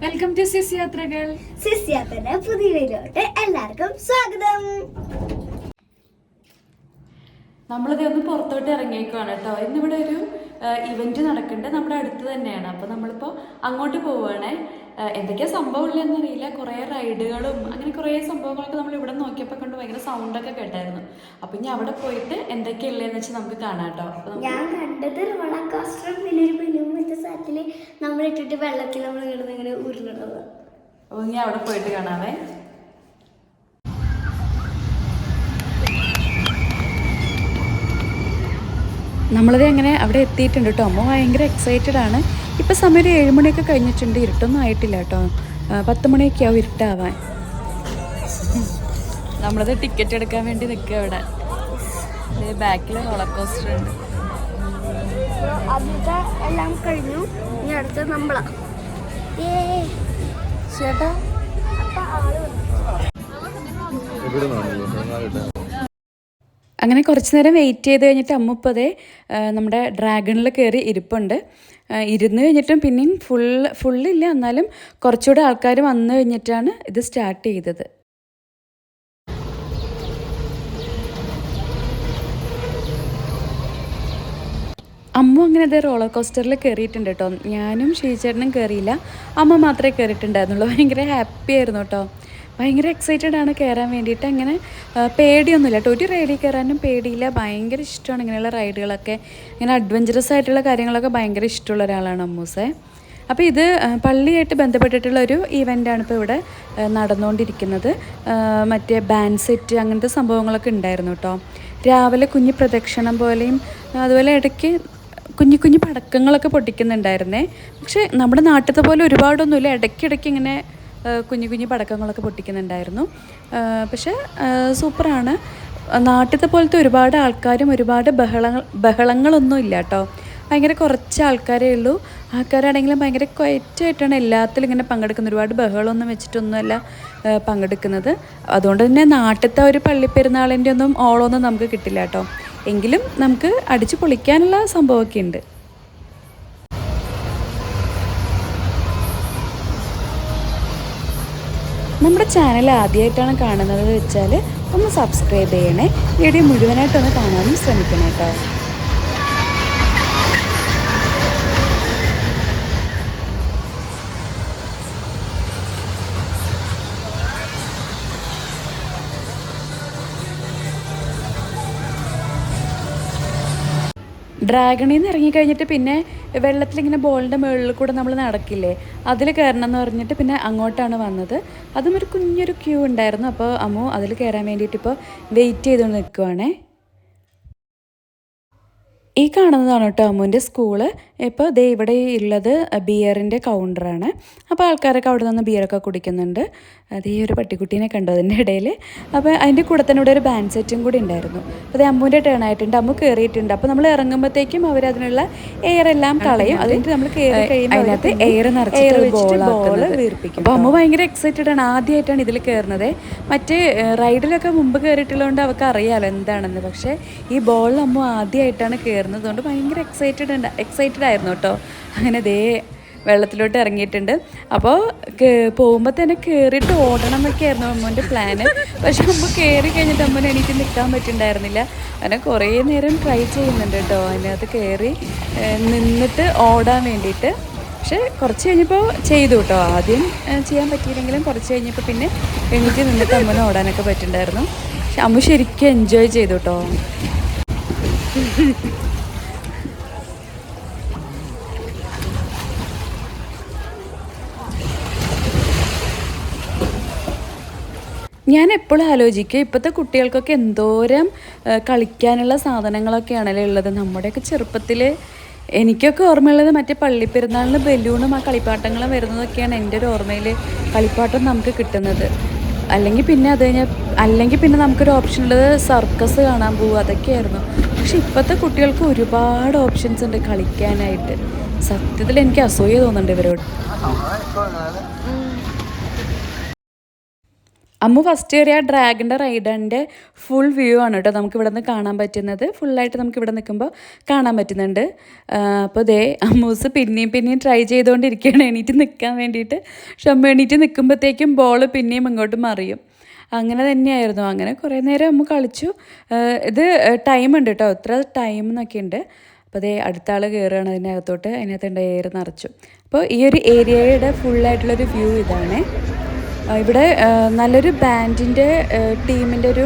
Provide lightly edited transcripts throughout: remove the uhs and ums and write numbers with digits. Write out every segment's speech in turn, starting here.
Welcome to സിസ് യാത്രകൾ. സിസ് യാത്രയുടെ പുതിയ വീഡിയോയിലോട്ട് എല്ലാവർക്കും സ്വാഗതം. നമ്മളിത് ഒന്ന് പുറത്തോട്ട് ഇറങ്ങിയേക്കുവാണ് കേട്ടോ. ഇന്നിവിടെ ഒരു ഇവന്റ് നടക്കുന്നുണ്ട്, നമ്മുടെ അടുത്ത് തന്നെയാണ്. അപ്പോൾ നമ്മളിപ്പോൾ അങ്ങോട്ട് പോവുകയാണേ. എന്തൊക്കെയാ സംഭവം ഉള്ളതെന്നറിയില്ല. കുറേ റൈഡുകളും അങ്ങനെ കുറേ സംഭവങ്ങളൊക്കെ നമ്മൾ ഇവിടെ നോക്കിയപ്പോൾ കൊണ്ട് ഭയങ്കര സൗണ്ടൊക്കെ കേട്ടായിരുന്നു. അപ്പം ഇനി അവിടെ പോയിട്ട് എന്തൊക്കെയുള്ളതെന്ന് വെച്ചാൽ നമുക്ക് കാണാം കേട്ടോ. ഞാൻ കണ്ടത് റോളർ കോസ്റ്റർ, പിന്നെ ഒരു മിനിമത്തെ സാറ്റിൽ നമ്മൾ ഇട്ടിട്ട് വെള്ളത്തിൽ നമ്മൾ ഇങ്ങനെ ഉരുളുന്നത്. അപ്പോൾ ഇനി അവിടെ പോയിട്ട് കാണാവേ. നമ്മളത് അങ്ങനെ അവിടെ എത്തിയിട്ടുണ്ട് കേട്ടോ. അമ്മ ഭയങ്കര എക്സൈറ്റഡ് ആണ്. ഇപ്പം സമയം ഒരു 7 മണിയൊക്കെ കഴിഞ്ഞിട്ടുണ്ട്. ഇരുട്ടൊന്നും ആയിട്ടില്ല കേട്ടോ. 10 മണിയൊക്കെ ആവും ഇരുട്ടാവാൻ. നമ്മളത് ടിക്കറ്റ് എടുക്കാൻ വേണ്ടി നിൽക്കുക അവിടെ. ബാക്കിൽ റോളർ കോസ്റ്റർ ഉണ്ട്. അതിന്റെ എല്ലാം കഴിഞ്ഞു. ഇനി അടുത്ത് നമ്മളാ ചേട്ടാ. അങ്ങനെ കുറച്ച് നേരം വെയിറ്റ് ചെയ്ത് കഴിഞ്ഞിട്ട് അമ്മ ഇപ്പോൾ അതേ നമ്മുടെ ഡ്രാഗണിൽ കയറി ഇരിപ്പുണ്ട്. ഇരുന്ന് കഴിഞ്ഞിട്ടും പിന്നെയും ഫുള്ളില്ല, എന്നാലും കുറച്ചുകൂടെ ആൾക്കാർ വന്നു കഴിഞ്ഞിട്ടാണ് ഇത് സ്റ്റാർട്ട് ചെയ്തത്. അമ്മ അങ്ങനെ അതേ റോളർ കോസ്റ്ററിൽ കയറിയിട്ടുണ്ട് കേട്ടോ. ഞാനും ഷീചേട്ടനും കയറിയില്ല, അമ്മ മാത്രമേ കയറിയിട്ടുണ്ടായിരുന്നുള്ളൂ. ഭയങ്കര ഹാപ്പി ആയിരുന്നു കേട്ടോ. ഭയങ്കര എക്സൈറ്റഡ് ആണ് കയറാൻ വേണ്ടിയിട്ട്. അങ്ങനെ പേടിയൊന്നുമില്ല കേട്ടോ. ഒരു റൈഡിൽ കയറാനും പേടിയില്ല. ഭയങ്കര ഇഷ്ടമാണ് ഇങ്ങനെയുള്ള റൈഡുകളൊക്കെ. ഇങ്ങനെ അഡ്വഞ്ചറസ് ആയിട്ടുള്ള കാര്യങ്ങളൊക്കെ ഭയങ്കര ഇഷ്ടമുള്ള ഒരാളാണ് അമ്മൂസേ. അപ്പോൾ ഇത് പള്ളിയായിട്ട് ബന്ധപ്പെട്ടിട്ടുള്ള ഒരു ഈവൻ്റാണ് ഇപ്പോൾ ഇവിടെ നടന്നുകൊണ്ടിരിക്കുന്നത്. മറ്റേ ബാൻഡ് സെറ്റ് അങ്ങനത്തെ സംഭവങ്ങളൊക്കെ ഉണ്ടായിരുന്നു കേട്ടോ. രാവിലെ കുഞ്ഞു പ്രദക്ഷിണം പോലെയും അതുപോലെ ഇടയ്ക്ക് കുഞ്ഞു കുഞ്ഞു പടക്കങ്ങളൊക്കെ പൊട്ടിക്കുന്നുണ്ടായിരുന്നേ. പക്ഷേ നമ്മുടെ നാട്ടിലത്തെ പോലെ ഒരുപാടൊന്നുമില്ല. ഇടയ്ക്കിടയ്ക്ക് ഇങ്ങനെ കുഞ്ഞു കുഞ്ഞു പടക്കങ്ങളൊക്കെ പൊട്ടിക്കുന്നുണ്ടായിരുന്നു. പക്ഷേ സൂപ്പറാണ്. നാട്ടിലത്തെ പോലത്തെ ഒരുപാട് ആൾക്കാരും ഒരുപാട് ബഹളങ്ങളൊന്നും ഇല്ല കേട്ടോ. ഭയങ്കര കുറച്ച് ആൾക്കാരേ ഉള്ളൂ. ആൾക്കാരാണെങ്കിലും ഭയങ്കര ക്വയറ്റായിട്ടാണ് എല്ലാത്തിലും ഇങ്ങനെ പങ്കെടുക്കുന്നത്. ഒരുപാട് ബഹളമൊന്നും വെച്ചിട്ടൊന്നുമല്ല പങ്കെടുക്കുന്നത്. അതുകൊണ്ട് തന്നെ നാട്ടിലത്തെ ഒരു പള്ളിപ്പെരുന്നാളിൻ്റെ ഒന്നും ഓളമൊന്നും നമുക്ക് കിട്ടില്ല കേട്ടോ. എങ്കിലും നമുക്ക് അടിച്ചു പൊളിക്കാനുള്ള സംഭവമൊക്കെ ഉണ്ട്. നമ്മുടെ ചാനൽ ആദ്യമായിട്ടാണ് കാണുന്നത് വെച്ചാൽ ഒന്ന് സബ്സ്ക്രൈബ് ചെയ്യണേ. വീഡിയോ മുഴുവനായിട്ടൊന്ന് കാണാനും ശ്രമിക്കണം കേട്ടോ. ഡ്രാഗണിൽ നിന്ന് ഇറങ്ങിക്കഴിഞ്ഞിട്ട് പിന്നെ വെള്ളത്തിലിങ്ങനെ ബോളിൻ്റെ മുകളിൽ കൂടെ നമ്മൾ നടക്കില്ലേ, അതിൽ കയറണം എന്ന് പറഞ്ഞിട്ട് പിന്നെ അങ്ങോട്ടാണ് വന്നത്. അതും ഒരു കുഞ്ഞൊരു ക്യൂ ഉണ്ടായിരുന്നു. അപ്പോൾ അമ്മു അതിൽ കയറാൻ വേണ്ടിയിട്ട് ഇപ്പോൾ വെയിറ്റ് ചെയ്തുകൊണ്ട് നിൽക്കുവാണേ. ഈ കാണുന്നതാണ് കേട്ടോ അമ്മുവിൻ്റെ സ്കൂള്. ഇപ്പോൾ ദേ ഇവിടെ ഉള്ളത് ബിയറിൻ്റെ കൗണ്ടറാണ്. അപ്പോൾ ആൾക്കാരൊക്കെ അവിടെ നിന്ന് ബിയറൊക്കെ കുടിക്കുന്നുണ്ട്. അതേ ഒരു പട്ടിക്കുട്ടീനെ കണ്ടു അതിൻ്റെ ഇടയിൽ. അപ്പോൾ അതിൻ്റെ കൂടെ തന്നെ ഇവിടെ ഒരു ബാൻഡ് സെറ്റും കൂടി ഉണ്ടായിരുന്നു. അപ്പോൾ അതേ അമ്മുവിൻ്റെ ടേൺ ആയിട്ടുണ്ട്. അമ്മു കയറിയിട്ടുണ്ട്. അപ്പോൾ നമ്മൾ ഇറങ്ങുമ്പോഴത്തേക്കും അവർ അതിനുള്ള എയർ എല്ലാം കളയും. അതിൻ്റെ നമ്മൾ കയറി കഴിയുമ്പോൾ അതിനകത്ത് എയർ നിറച്ചിട്ട് ബോൾ വീർപ്പിക്കും. അപ്പോൾ അമ്മ ഭയങ്കര എക്സൈറ്റഡ് ആണ്. ആദ്യമായിട്ടാണ് ഇതിൽ കയറുന്നത്. മറ്റേ റൈഡിലൊക്കെ മുമ്പ് കയറിയിട്ടുള്ളതുകൊണ്ട് അവൾക്ക് അറിയാമല്ലോ എന്താണെന്ന്. പക്ഷേ ഈ ബോളിൽ അമ്മ ആദ്യമായിട്ടാണ് കയറുന്നത് കൊണ്ട് ഭയങ്കര എക്സൈറ്റഡ് ആയിരുന്നു കേട്ടോ. അങ്ങനെ ദേ വെള്ളത്തിലോട്ട് ഇറങ്ങിയിട്ടുണ്ട്. അപ്പോൾ പോകുമ്പോൾ തന്നെ കയറിയിട്ട് ഓടണം എന്നൊക്കെ ആയിരുന്നു അമ്മൂൻ്റെ പ്ലാന്. പക്ഷെ അമ്മ കയറി കഴിഞ്ഞിട്ട് അമ്മൂന് എനിക്ക് നിൽക്കാൻ പറ്റുന്നുണ്ടായിരുന്നില്ല. അങ്ങനെ കുറേ നേരം ട്രൈ ചെയ്യുന്നുണ്ട് കേട്ടോ അതിനകത്ത് കയറി നിന്നിട്ട് ഓടാൻ വേണ്ടിയിട്ട്. പക്ഷെ കുറച്ച് കഴിഞ്ഞപ്പോൾ ചെയ്തു കേട്ടോ. ആദ്യം ചെയ്യാൻ പറ്റിയില്ലെങ്കിലും കുറച്ച് കഴിഞ്ഞപ്പോൾ പിന്നെ എണീറ്റ് നിന്നിട്ട് അമ്മൂന് ഓടാനൊക്കെ പറ്റുന്നുണ്ടായിരുന്നു. പക്ഷെ അമ്മ ശരിക്കും എൻജോയ് ചെയ്തു കേട്ടോ. ഞാൻ എപ്പോഴും ആലോചിക്കും ഇപ്പോഴത്തെ കുട്ടികൾക്കൊക്കെ എന്തോരം കളിക്കാനുള്ള സാധനങ്ങളൊക്കെയാണല്ലോ ഉള്ളത്. നമ്മുടെയൊക്കെ ചെറുപ്പത്തിൽ എനിക്കൊക്കെ ഓർമ്മയുള്ളത് മറ്റേ പള്ളിപ്പെരുന്നാളിന് ബലൂണും ആ കളിപ്പാട്ടങ്ങളും വരുന്നതൊക്കെയാണ് എൻ്റെ ഒരു ഓർമ്മയിൽ കളിപ്പാട്ടം നമുക്ക് കിട്ടുന്നത്. അല്ലെങ്കിൽ പിന്നെ നമുക്കൊരു ഓപ്ഷൻ ഉള്ളത് സർക്കസ് കാണാൻ പോകുക, അതൊക്കെയായിരുന്നു. പക്ഷെ ഇപ്പോഴത്തെ കുട്ടികൾക്ക് ഒരുപാട് ഓപ്ഷൻസ് ഉണ്ട് കളിക്കാനായിട്ട്. സത്യത്തിൽ എനിക്ക് അസൂയ തോന്നുന്നുണ്ട് ഇവരോട്. അമ്മു ഫസ്റ്റ് കയറിയ ആ ഡ്രാഗൻ്റെ റൈഡിൻ്റെ ഫുൾ വ്യൂ ആണ് കേട്ടോ നമുക്ക് ഇവിടെ നിന്ന് കാണാൻ പറ്റുന്നത്. ഫുള്ളായിട്ട് നമുക്ക് ഇവിടെ നിൽക്കുമ്പോൾ കാണാൻ പറ്റുന്നുണ്ട്. അപ്പോൾ ദേ അമ്മൂസ് പിന്നെയും ട്രൈ ചെയ്തുകൊണ്ടിരിക്കുകയാണ് എണീറ്റ് നിൽക്കാൻ വേണ്ടിയിട്ട്. പക്ഷെ അമ്മ എണീറ്റ് നിൽക്കുമ്പോഴത്തേക്കും ബോൾ പിന്നെയും ഇങ്ങോട്ട് മറിയും. അങ്ങനെ തന്നെയായിരുന്നു. അങ്ങനെ കുറേ നേരം അമ്മ കളിച്ചു. ഇത് ടൈം ഉണ്ട് കേട്ടോ, ഇത്ര ടൈം എന്നൊക്കെ ഉണ്ട്. അപ്പോൾ അതേ അടുത്ത ആൾ കയറുകയാണ് അതിനകത്തോട്ട്. അതിനകത്ത് എയർ നിറച്ചു. അപ്പോൾ ഈ ഒരു ഏരിയയുടെ ഫുള്ളായിട്ടുള്ളൊരു വ്യൂ ഇതാണ്. ഇവിടെ നല്ലൊരു ബാൻഡിൻ്റെ ടീമിൻ്റെ ഒരു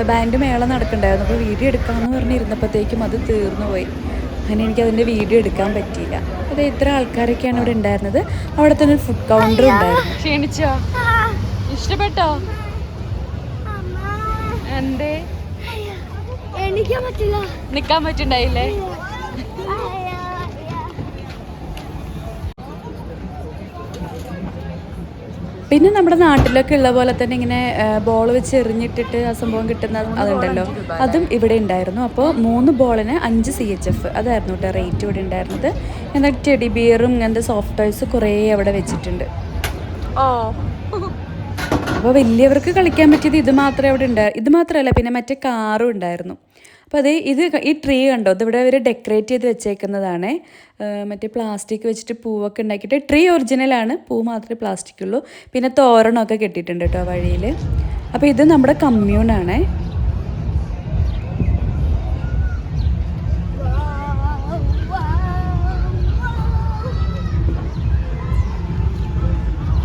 ബാൻഡ് മേള നടക്കുന്നുണ്ടായിരുന്നു. അപ്പോൾ വീഡിയോ എടുക്കാമെന്ന് പറഞ്ഞിരുന്നപ്പോഴത്തേക്കും അത് തീർന്നു പോയി. അങ്ങനെ എനിക്കതിൻ്റെ വീഡിയോ എടുക്കാൻ പറ്റിയില്ല. അത് ഇത്ര ആൾക്കാരൊക്കെയാണ് ഇവിടെ ഉണ്ടായിരുന്നത്. അവിടെ തന്നെ ഒരു ഫുഡ് കൗണ്ടർ ഉണ്ടായിരുന്നു. ക്ഷീണിച്ചോ? ഇഷ്ടപ്പെട്ടോ? എന്തേ നിക്കാൻ പറ്റുണ്ടായില്ലേ? പിന്നെ നമ്മുടെ നാട്ടിലൊക്കെ ഉള്ള പോലെ തന്നെ ഇങ്ങനെ ബോൾ വെച്ച് എറിഞ്ഞിട്ടിട്ട് ആ സംഭവം കിട്ടുന്ന അതുണ്ടല്ലോ, അതും ഇവിടെ ഉണ്ടായിരുന്നു. അപ്പോൾ 3 ബോളിന് 5 CHF അതായിരുന്നു കേട്ടോ റേറ്റ് ഇവിടെ ഉണ്ടായിരുന്നത്. എന്നാൽ ടെഡി ബിയറും ഇങ്ങനത്തെ സോഫ്റ്റ് ടോയ്സ് കുറേ അവിടെ വെച്ചിട്ടുണ്ട്. അപ്പോൾ വലിയവർക്ക് കളിക്കാൻ പറ്റിയത് ഇത് മാത്രമേ അവിടെ ഉണ്ടായിരുന്നു. ഇത് മാത്രമല്ല, പിന്നെ മറ്റേ കാറും ഉണ്ടായിരുന്നു. അപ്പോൾ അത് ഈ ട്രീ കണ്ടോ, ഇതിവിടെ അവർ ഡെക്കറേറ്റ് ചെയ്ത് വെച്ചേക്കുന്നതാണ്. മറ്റേ പ്ലാസ്റ്റിക് വെച്ചിട്ട് പൂവൊക്കെ ഉണ്ടാക്കിയിട്ട്. ട്രീ ഒറിജിനലാണ്, പൂ മാത്രമേ പ്ലാസ്റ്റിക് ഉള്ളൂ. പിന്നെ തോരണമൊക്കെ കെട്ടിയിട്ടുണ്ട് കേട്ടോ വഴിയിൽ. അപ്പോൾ ഇത് നമ്മുടെ കമ്മ്യൂണാണേ.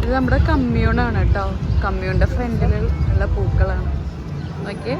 ഇത് നമ്മുടെ കമ്മ്യൂണാണ് കേട്ടോ. കമ്മ്യൂണിൻ്റെ ഫ്രണ്ടിൽ ഉള്ള പൂക്കളാണ്. ഓക്കെ,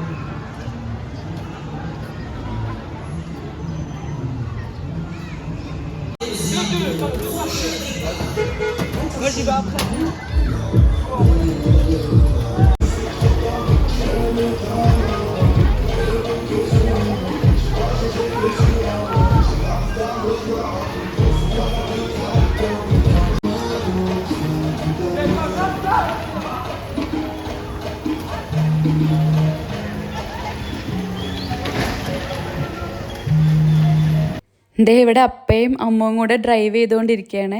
ദേ ഇവിടെ അപ്പയും അമ്മുവും കൂടെ ഡ്രൈവ് ചെയ്തുകൊണ്ടിരിക്കുകയാണ്.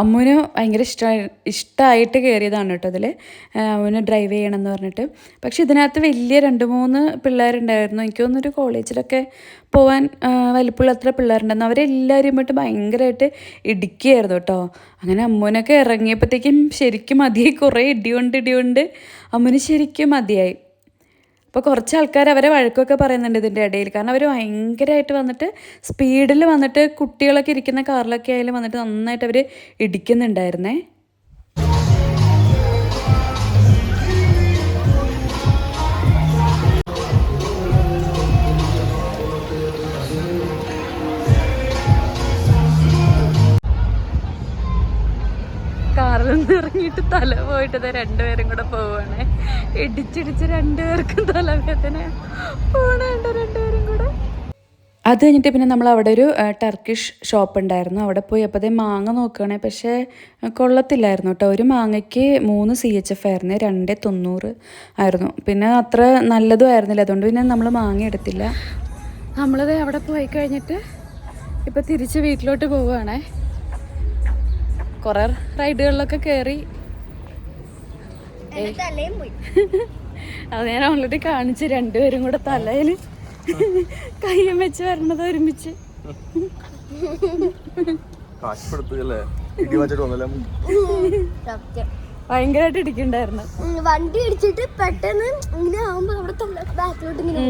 അമ്മുവിന് ഭയങ്കര ഇഷ്ടമായിട്ട് കയറിയതാണ് കേട്ടോ അതിൽ. അമ്മുവിന് ഡ്രൈവ് ചെയ്യണമെന്ന് പറഞ്ഞിട്ട്. പക്ഷെ ഇതിനകത്ത് വലിയ 2-3 പിള്ളേരുണ്ടായിരുന്നു. എനിക്ക് തോന്നുന്നൊരു കോളേജിലൊക്കെ പോകാൻ വലിപ്പമുള്ള അത്ര പിള്ളേരുണ്ടായിരുന്നു. അവരെല്ലാവരും പോയിട്ട് ഭയങ്കരമായിട്ട് ഇടിക്കുകയായിരുന്നു കേട്ടോ. അങ്ങനെ അമ്മുവിനൊക്കെ ഇറങ്ങിയപ്പോഴത്തേക്കും ശരിക്കും മതിയായി. കുറേ ഇടികൊണ്ട് അമ്മുവിന് ശരിക്കും മതിയായി. അപ്പോൾ കുറച്ച് ആൾക്കാർ അവരെ വഴക്കൊക്കെ പറയുന്നുണ്ട് ഇതിൻ്റെ ഇടയിൽ. കാരണം അവർ ഭയങ്കരമായിട്ട് വന്നിട്ട് സ്പീഡിൽ വന്നിട്ട് കുട്ടികളൊക്കെ ഇരിക്കുന്ന കാറിലൊക്കെ ആയാലും വന്നിട്ട് നന്നായിട്ട് അവർ ഇടിക്കുന്നുണ്ടായിരുന്നേ. കാറിൽ നിന്ന് ഇറങ്ങിയിട്ട് തല പോയിട്ട് 2 പേരും കൂടെ പോവാണ്. ഇടിച്ചിടിച്ച് 2 പേർക്കും തലവേദന പോണുണ്ട് 2 പേരും കൂടെ. അത് കഴിഞ്ഞിട്ട് പിന്നെ നമ്മൾ അവിടെ ഒരു ടർക്കിഷ് ഷോപ്പ് ഉണ്ടായിരുന്നു. അവിടെ പോയി അപ്പോൾ മാങ്ങ നോക്കുകയാണെ, പക്ഷേ കൊള്ളത്തില്ലായിരുന്നു കേട്ടോ. ഒരു മാങ്ങയ്ക്ക് 3 CHF ആയിരുന്നു, 2.90 ആയിരുന്നു. പിന്നെ അത്ര നല്ലതും ആയിരുന്നില്ല. അതുകൊണ്ട് പിന്നെ നമ്മൾ മാങ്ങ എടുത്തില്ല. നമ്മളത് അവിടെ പോയി കഴിഞ്ഞിട്ട് ഇപ്പോൾ തിരിച്ച് വീട്ടിലോട്ട് പോവുകയാണേ. കുറേ റൈഡുകളിലൊക്കെ കയറി. അത് ഞാൻ ഓൾറെഡി കാണിച്ചു. 2 പേരും കൂടെ തലയിൽ കയ്യും വെച്ച് വരണത് ഒരുമിച്ച്. ഭയങ്കരമായിട്ട് ഇടിക്കണ്ടായിരുന്നു. വണ്ടി ഇടിച്ചിട്ട് പെട്ടെന്ന് ഇങ്ങനെ ആവുമ്പോ നമ്മുടെ ബാക്കിലോട്ട് ഇങ്ങനെ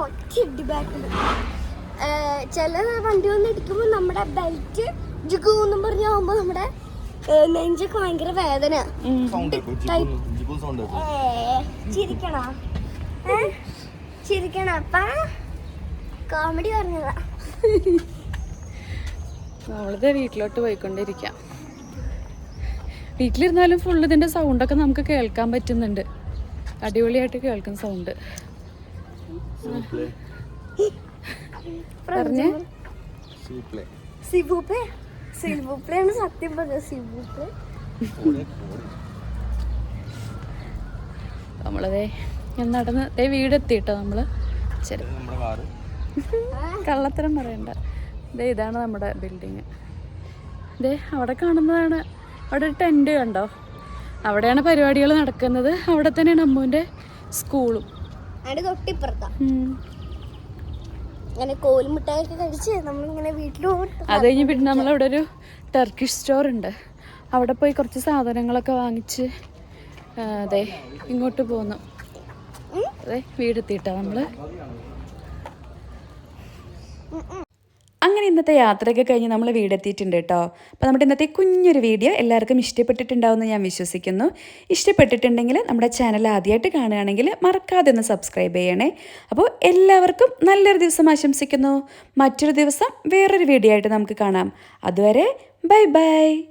ഒറ്റ ബാക്കിൽ ചില വണ്ടി വന്ന് ഇടിക്കുമ്പോ നമ്മുടെ ബെൽറ്റ് ജിഗൂന്നും പറഞ്ഞാകുമ്പോ നമ്മുടെ നെഞ്ചൊക്കെ ഭയങ്കര വേദന. ചിരിക്കണ അപ്പ കോമഡി പറഞ്ഞതാ. നമ്മളിത് വീട്ടിലോട്ട് പോയിക്കൊണ്ടിരിക്കാം. വീട്ടിലിരുന്നാലും ഫുള്ള് ഇതിൻ്റെ സൗണ്ടൊക്കെ നമുക്ക് കേൾക്കാൻ പറ്റുന്നുണ്ട്. അടിപൊളിയായിട്ട് കേൾക്കുന്ന സൗണ്ട്. പറഞ്ഞേ സിബുപ്ലേയാണ് സത്യം പറഞ്ഞത്. സിബുപ്ലേ നമ്മളതേ നടന്ന് വീടെത്തി കേട്ടോ. നമ്മള് ശരി കള്ളത്തരം പറയണ്ട. ഇതാണ് നമ്മുടെ ബിൽഡിങ്. അവിടെ കാണുന്നതാണ്. അവിടെ ഒരു ടെൻറ്റ് കണ്ടോ, അവിടെയാണ് പരിപാടികൾ നടക്കുന്നത്. അവിടെ തന്നെയാണ് അമ്മുവിൻ്റെ സ്കൂളും. അതിന്റെ തൊട്ടിപ്പുറത്താ. അങ്ങനെ കോലുമിഠായൊക്കെ കഴിച്ച് നമ്മളിങ്ങനെ വീട്ടിലോട്ട്. അത് കഴിഞ്ഞ് പിന്നെ നമ്മളവിടെ ഒരു ടർക്കിഷ് സ്റ്റോർ ഉണ്ട്. അവിടെ പോയി കുറച്ച് സാധനങ്ങളൊക്കെ വാങ്ങിച്ച് അതെ ഇങ്ങോട്ട് പോന്നു. അതെ വീടെത്തിയിട്ടാ നമ്മള്. അങ്ങനെ ഇന്നത്തെ യാത്രയൊക്കെ കഴിഞ്ഞ് നമ്മൾ വീടെത്തിയിട്ടുണ്ട് കേട്ടോ. അപ്പോൾ നമ്മുടെ ഇന്നത്തെ കുഞ്ഞൊരു വീഡിയോ എല്ലാവർക്കും ഇഷ്ടപ്പെട്ടിട്ടുണ്ടാവുമെന്ന് ഞാൻ വിശ്വസിക്കുന്നു. ഇഷ്ടപ്പെട്ടിട്ടുണ്ടെങ്കിൽ നമ്മുടെ ചാനൽ ആദ്യമായിട്ട് കാണുകയാണെങ്കിൽ മറക്കാതെ ഒന്ന് സബ്സ്ക്രൈബ് ചെയ്യണേ. അപ്പോൾ എല്ലാവർക്കും നല്ലൊരു ദിവസം ആശംസിക്കുന്നു. മറ്റൊരു ദിവസം വേറൊരു വീഡിയോ ആയിട്ട് നമുക്ക് കാണാം. അതുവരെ ബൈ ബൈ.